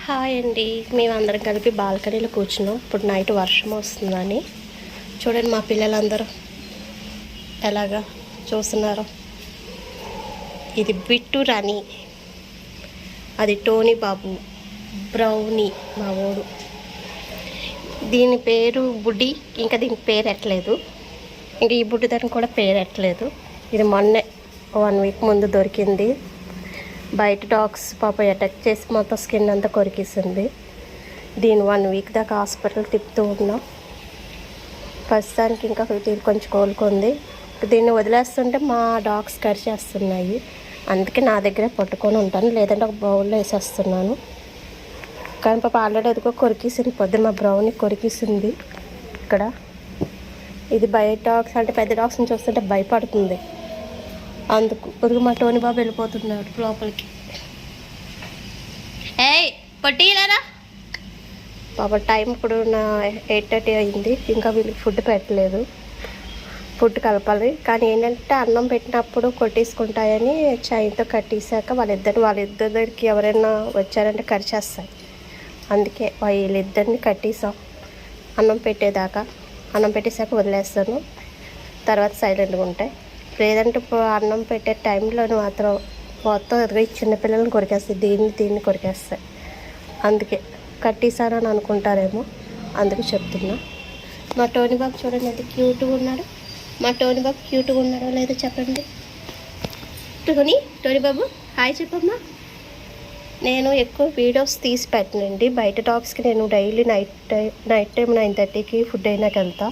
Hi అండి, మేమందరం కలిపి బాల్కనీలో కూర్చున్నాం. ఇప్పుడు నైట్ వర్షం వస్తుందని చూడండి. మా పిల్లలందరూ ఎలాగా చూస్తున్నారు. ఇది బిట్టు రాణి, అది టోనీ బాబు, బ్రౌనీ మా ఓడు. దీని పేరు బుడ్డి, ఇంకా దీనికి పేరు ఎట్టలేదు. ఇంకా ఈ బుడ్డి దానికి కూడా పేరు ఎట్టలేదు. ఇది మొన్నే 1 వీక్ ముందు దొరికింది. బయట డాగ్స్ పాప అటాక్ చేసి మొత్తం స్కిన్ అంతా కొరికేసింది. దీన్ని 1 వీక్ దాకా హాస్పిటల్ తిప్పుతూ ఉన్నాం. ప్రస్తుతానికి ఇంకా దీన్ని కొంచెం కోలుకుంది. దీన్ని వదిలేస్తుంటే మా డాగ్స్ కరిచేస్తున్నాయి. అందుకే నా దగ్గరే పట్టుకొని ఉంటాను, లేదంటే ఒక బౌల్లో వేసేస్తున్నాను. కానీ పాప ఆల్రెడీ ఎదుగో కొరికేసింది. పొద్దున్న మా బ్రౌన్ని కొరికేసింది. ఇక్కడ ఇది బయట డాగ్స్ అంటే పెద్ద డాగ్స్ని చూస్తుంటే భయపడుతుంది. అందుకు కొద్దిగా మా టోనీ బాబు వెళ్ళిపోతున్నాడు లోపలికి. ఏయ్ పొట్టిలారా పాప, టైం ఇప్పుడు 8:30 అయింది. ఇంకా వీళ్ళకి ఫుడ్ పెట్టలేదు. ఫుడ్ కలపాలి. కానీ ఏంటంటే అన్నం పెట్టినప్పుడు కొట్టేసుకుంటాయని చైన్తో కట్టేసాక వాళ్ళిద్దరి దగ్గరికి ఎవరైనా వచ్చారంటే కరిచేస్తాయి. అందుకే వీళ్ళిద్దరిని కట్టేసాం అన్నం పెట్టేదాకా. అన్నం పెట్టేసాక వదిలేస్తాను, తర్వాత సైలెంట్గా ఉంటాయి. లేదంటే ఇప్పుడు అన్నం పెట్టే టైంలో మాత్రం మొత్తం చిన్నపిల్లల్ని కొరికేస్తాయి, దీన్ని కొరికేస్తాయి. అందుకే కట్టేసానని అనుకుంటారేమో, అందుకు చెప్తున్నా. మా టోనీ బాబు చూడండి ఎంత క్యూట్గా ఉన్నాడు. మా టోనీ బాబు క్యూట్గా ఉన్నాడో లేదో చెప్పండి. టోనీ బాబు హాయ్ చెప్పమ్మా. నేను ఎక్కువ వీడియోస్ తీసి పెట్టనండి. బయట డాగ్స్కి నేను డైలీ నైట్ టైం 9:30కి ఫుడ్ అయినాక వెళ్తా.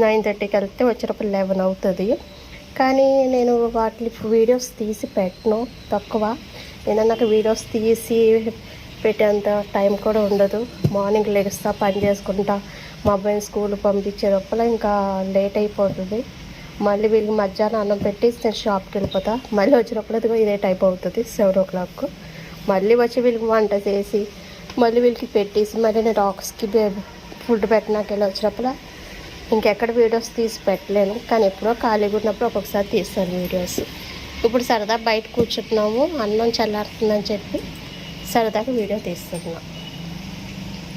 9:30కి వెళ్తే వచ్చినప్పుడు 11 అవుతుంది. కానీ నేను వాటి వీడియోస్ తీసి పెట్టను, తక్కువ. ఏదన్నా నాకు వీడియోస్ తీసి పెట్టేంత టైం కూడా ఉండదు. మార్నింగ్ లెగుస్తా, పని చేసుకుంటా, మా అబ్బాయిని స్కూల్ పంపించే లోపల ఇంకా లేట్ అయిపోతుంది. మళ్ళీ వీళ్ళకి మధ్యాహ్నం అన్నం పెట్టి నేను షాప్కి వెళ్ళిపోతా. మళ్ళీ వచ్చినప్పుడు ఇదే టైప్ అవుతుంది 7 o'clock. మళ్ళీ వచ్చి వీళ్ళకి వంట చేసి మళ్ళీ వీళ్ళకి పెట్టేసి మళ్ళీ నేను డాగ్స్కి ఫుడ్ పెట్టినాక వెళ్ళి వచ్చినప్పుడు ఇంకెక్కడ వీడియోస్ తీసి పెట్టలేను. కానీ ఎప్పుడో ఖాళీగా ఉన్నప్పుడు ఒక్కొక్కసారి తీస్తాను వీడియోస్. ఇప్పుడు సరదా బయట కూర్చుంటున్నాము, అన్నం చల్లారుతుందని చెప్పి సరదాగా వీడియో తీస్తున్నాం.